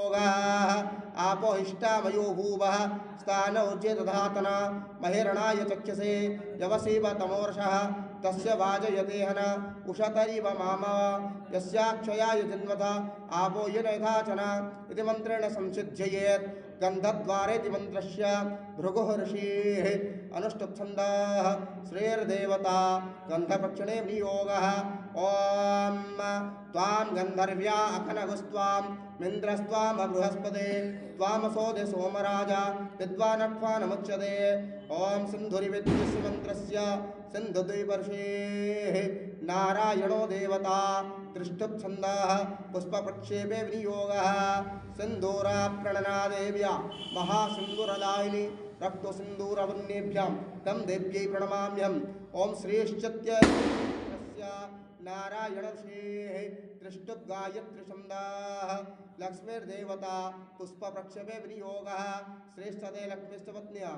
विनियोगः आपो हिष्टामयो भूवः स्थानौ चेदधातना महिरणाय चक्षसे यवसेव तमोर्षः तस्य वाजयते हन उषतरिव मामव यस्याक्षयाय जन्मथ आपो येन यथाचन इति मन्त्रेण संसिध्ययेत् गन्धद्वारेति मन्त्रस्य भृगुः ऋषिः अनुष्टुप्छन्दः श्रेर्देवता गन्धप्रक्षणे विनियोगः ॐ त्वां गन्धर्व्या अखनगुस्त्वां मिन्द्रस्त्वाम बृहस्पते त्वामसोदे सोमराजा विद्वानक्वानमुच्यते ॐ सिन्धुरिविद्युस्य मन्त्रस्य सिन्धुद्विपर्षेः नारायणो देवता त्रिष्टुप्छन्दः पुष्पप्रक्षेपे विनियोगः सिन्दूराप्रणना देव्या महासिन्दूरदायिनी रक्तसिन्दूरवन्येभ्यां तं देव्यै प्रणमाम्यहम् ॐ श्रीश्चत्य नारायणर्षेः त्रिष्टुप्गायत्रिछन्दः लक्ष्मीर्देवता पुष्पप्रक्षेपे विनियोगः श्रेष्ठते लक्ष्मीश्च पत्न्या